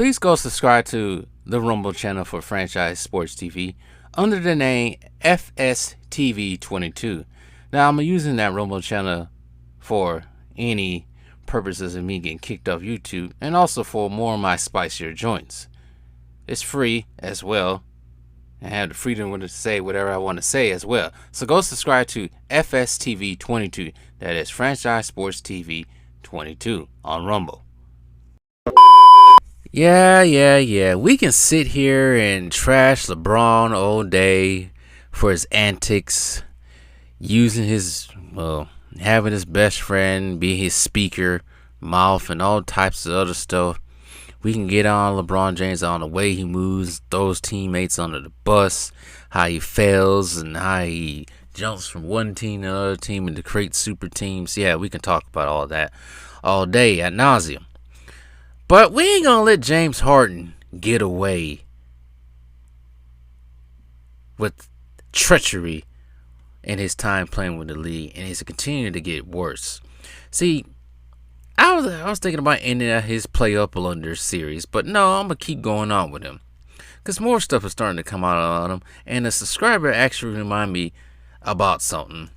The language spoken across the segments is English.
Please go subscribe to the Rumble channel for Franchise Sports TV under the name FSTV22. Now, I'm using that Rumble channel for any purposes of me getting kicked off YouTube and also for more of my spicier joints. It's free as well. I have the freedom to say whatever I want to say as well. So go subscribe to FSTV22. That is Franchise Sports TV 22 on Rumble. Yeah. We can sit here and trash LeBron all day for his antics, using his, having his best friend be his speaker, mouth, and all types of other stuff. We can get on LeBron James on the way he moves, throws teammates under the bus, how he fails, and how he jumps from one team to another team and to create super teams. Yeah, we can talk about all that all day ad nauseum. But we ain't gonna let James Harden get away with treachery in his time playing with the league, and he's continuing to get worse. See, I was thinking about ending his play up under series, but no, I'm gonna keep going on with him because more stuff is starting to come out on him, and a subscriber actually reminded me about something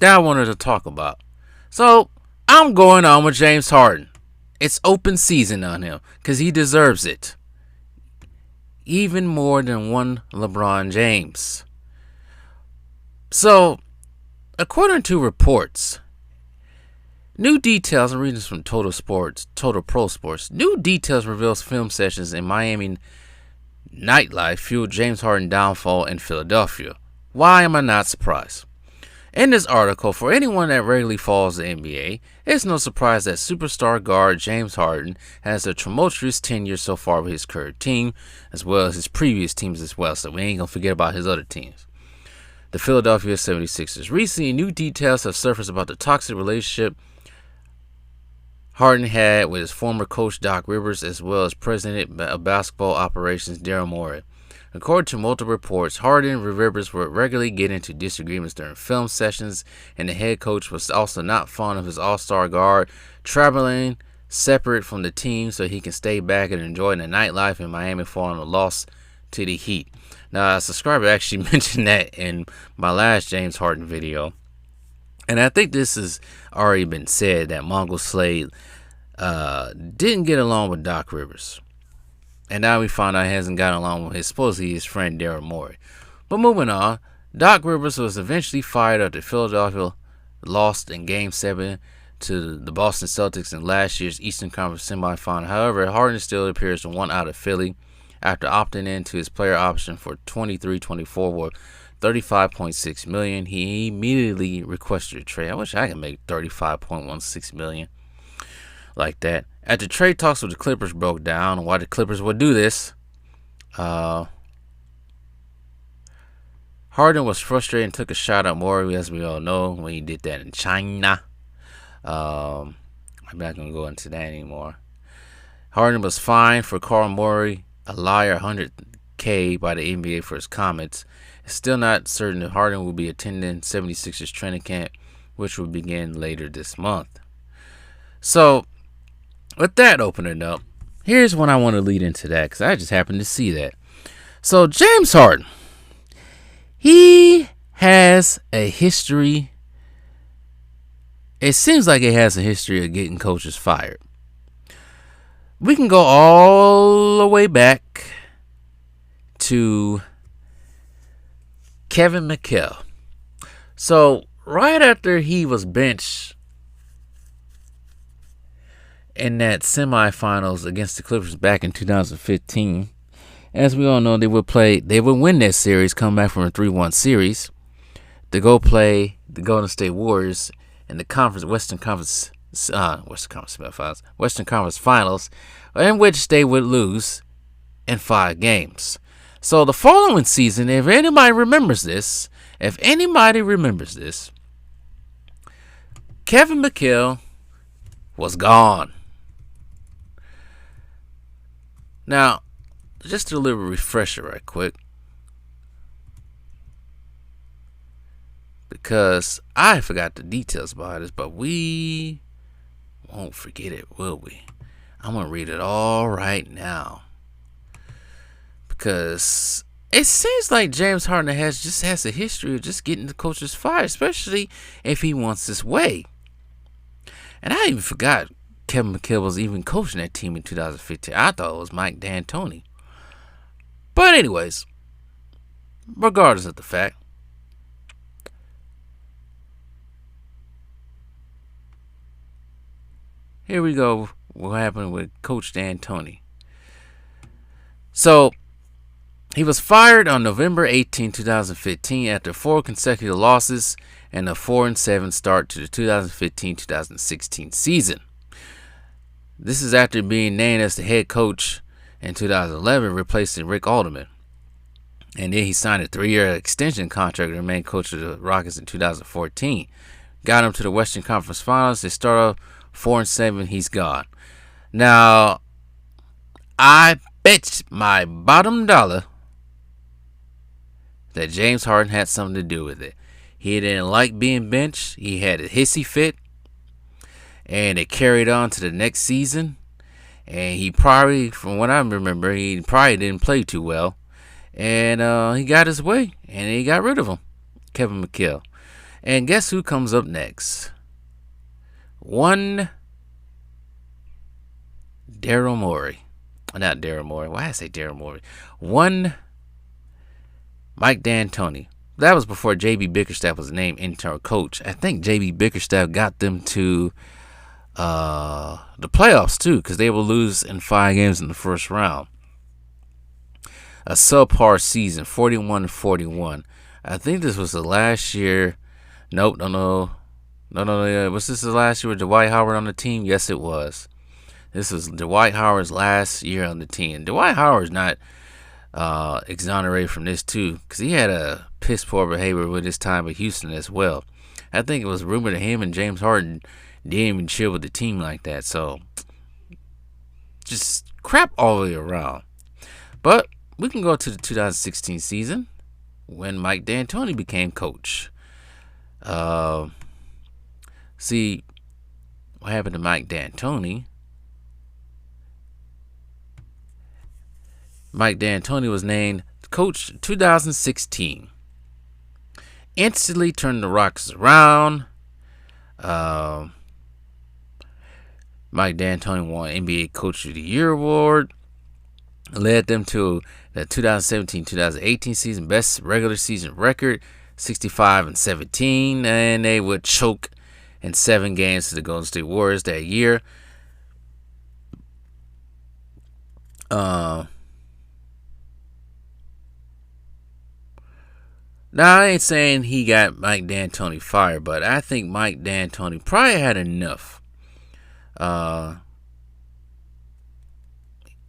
that I wanted to talk about. So I'm going on with James Harden. It's open season on him because he deserves it, even more than one LeBron James. So, according to reports, new details, I'm reading this from Total Pro Sports. New details reveals film sessions in Miami nightlife fueled James Harden downfall in Philadelphia. Why am I not surprised? In this article, for anyone that regularly follows the NBA, it's no surprise that superstar guard James Harden has a tumultuous tenure so far with his current team, as well as his previous teams as well, so we ain't gonna forget about his other teams. The Philadelphia 76ers. Recently, new details have surfaced about the toxic relationship Harden had with his former coach Doc Rivers, as well as president of basketball operations Daryl Morey. According to multiple reports, Harden and Rivers would regularly get into disagreements during film sessions, and the head coach was also not fond of his all-star guard traveling separate from the team so he can stay back and enjoy the nightlife in Miami following a loss to the Heat. Now, a subscriber actually mentioned that in my last James Harden video, and I think this has already been said that Mongol Slade didn't get along with Doc Rivers. And now we found out he hasn't gotten along with his friend Daryl Morey. But moving on, Doc Rivers was eventually fired after Philadelphia lost in Game 7 to the Boston Celtics in last year's Eastern Conference semifinal. However, Harden still appears to want out of Philly after opting into his player option for 23-24 worth $35.6 million. He immediately requested a trade. I wish I could make $35.16 million like that. After trade talks with the Clippers broke down and why the Clippers would do this, Harden was frustrated and took a shot at Morey, as we all know, when he did that in China. I'm not going to go into that anymore. Harden was fined for calling Morey a liar, $100K by the NBA for his comments. It's still not certain if Harden will be attending 76ers training camp, which will begin later this month. So, with that opening up, here's when I want to lead into that, because I just happened to see that. So, James Harden, he has a history. It seems like he has a history of getting coaches fired. We can go all the way back to Kevin McHale. So, right after he was benched in that semifinals against the Clippers back in 2015, as we all know, they would win that series, come back from a 3-1 series to go play the Golden State Warriors in the Western Conference Finals, in which they would lose in 5 games. So the following season, if anybody remembers this, Kevin McHale was gone. Now, just a little refresher right quick, because I forgot the details behind this, but we won't forget it, will we? I'm going to read it all right now. Because it seems like James Harden has a history of just getting the coaches fired, especially if he wants his way. And I even forgot Kevin McHale was even coaching that team in 2015. I thought it was Mike D'Antoni. But anyways, regardless of the fact, here we go. What happened with Coach D'Antoni? So, he was fired on November 18, 2015 after 4 consecutive losses and a 4-7 start to the 2015-2016 season. This is after being named as the head coach in 2011, replacing Rick Alderman. And then he signed a 3-year extension contract to remain coach of the Rockets in 2014. Got him to the Western Conference Finals. They start off 4-7. He's gone. Now, I bet my bottom dollar that James Harden had something to do with it. He didn't like being benched. He had a hissy fit. And it carried on to the next season. And he probably, from what I remember, he probably didn't play too well. And he got his way. And he got rid of him. Kevin McHale. And guess who comes up next? One Daryl Morey. Not Daryl Morey. Why did I say Daryl Morey? One Mike D'Antoni. That was before J.B. Bickerstaff was named interim coach. I think J.B. Bickerstaff got them to the playoffs too, because they will lose in 5 games in the first round. A subpar season, 41-41. I think this was the last year. Nope, no. Was this the last year with Dwight Howard on the team? Yes, it was. This was Dwight Howard's last year on the team. Dwight Howard's not exonerated from this too, because he had a piss poor behavior with his time at Houston as well. I think it was rumored that him and James Harden didn't even chill with the team like that. So just crap all the way around. But we can go to the 2016 season when Mike D'Antoni became coach. See what happened to Mike D'Antoni. Mike D'Antoni was named coach 2016. Instantly turned the Rockets around. Mike D'Antoni won NBA Coach of the Year award. Led them to the 2017-2018 season best regular season record, 65-17, and they would choke in 7 games to the Golden State Warriors that year. Now, I ain't saying he got Mike D'Antoni fired, but I think Mike D'Antoni probably had enough. I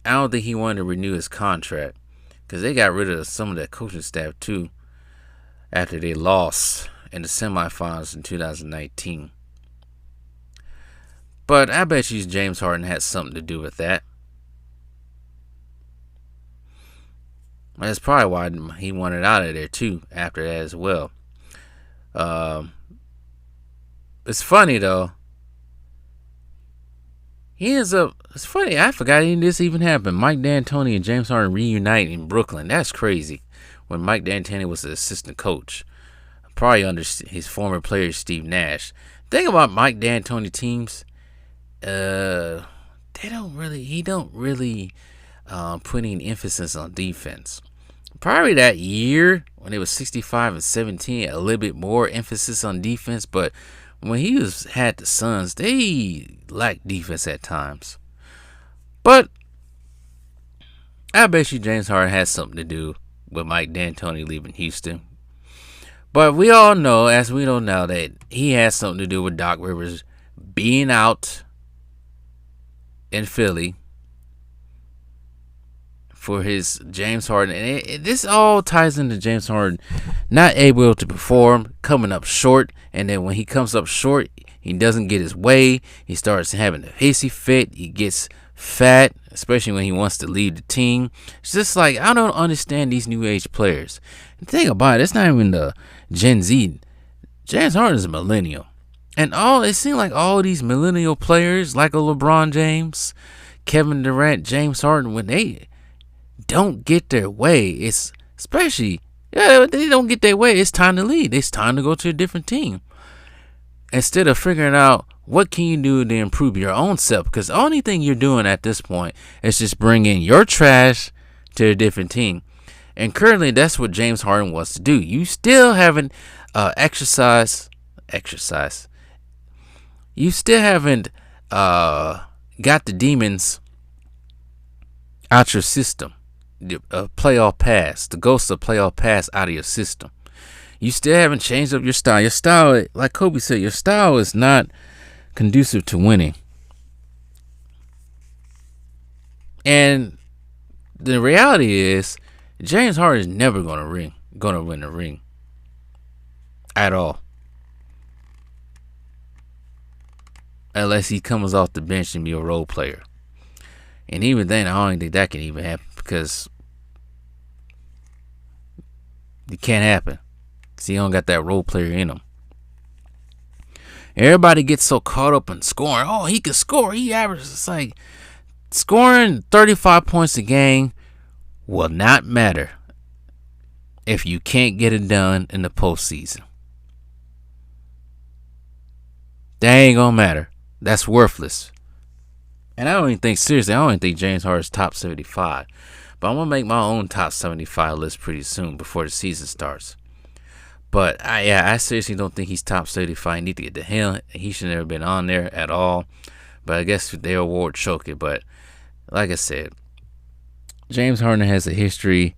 don't think he wanted to renew his contract, because they got rid of some of that coaching staff too after they lost in the semifinals in 2019. But I bet you James Harden had something to do with that. That's probably why he wanted out of there too after that as well. It's funny though. It's funny, I forgot this even happened. Mike D'Antoni and James Harden reunite in Brooklyn. That's crazy. When Mike D'Antoni was the assistant coach. Probably under his former player, Steve Nash. Thing about Mike D'Antoni teams, he don't really put any emphasis on defense. Probably that year when it was 65-17, a little bit more emphasis on defense, but when he had the Suns, they lacked defense at times. But I bet you James Harden has something to do with Mike D'Antoni leaving Houston. But we all know, as we know now, that he has something to do with Doc Rivers being out in Philly for his James Harden. And this all ties into James Harden not able to perform, coming up short. And then when he comes up short, he doesn't get his way. He starts having a hissy fit. He gets fat, especially when he wants to leave the team. It's just like, I don't understand these new age players. The thing about it, it's not even the Gen Z. James Harden is a millennial. And it seems like all these millennial players, like a LeBron James, Kevin Durant, James Harden, when they don't get their way, it's especially they don't get their way, it's time to leave. It's time to go to a different team. Instead of figuring out what can you do to improve your own self, because the only thing you're doing at this point is just bringing your trash to a different team. And currently, that's what James Harden wants to do. You still haven't exercise. You still haven't got the demons out your system. The playoff pass, the ghost of playoff pass out of your system. You still haven't changed up your style. Your style, like Kobe said, your style is not conducive to winning. And the reality is, James Harden is never gonna win the ring at all, unless he comes off the bench and be a role player. And even then, I don't think that can even happen, because it can't happen. Because he don't got that role player in him. Everybody gets so caught up in scoring. Oh, he can score. He averages. It's like scoring 35 points a game will not matter if you can't get it done in the postseason. That ain't gonna matter. That's worthless. And I don't even think James Harden's top 75. But I'm gonna make my own top 75 list pretty soon before the season starts. But I seriously don't think he's top 75. Need to get the hell. He should never been on there at all. But I guess they award choke it. But like I said, James Harden has a history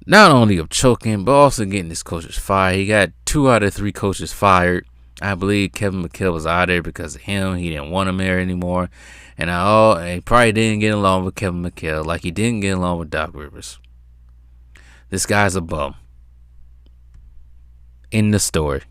not only of choking, but also getting his coaches fired. He got 2 out of 3 coaches fired. I believe Kevin McHale was out there because of him. He didn't want him there anymore. And he probably didn't get along with Kevin McHale like he didn't get along with Doc Rivers. This guy's a bum. In the story.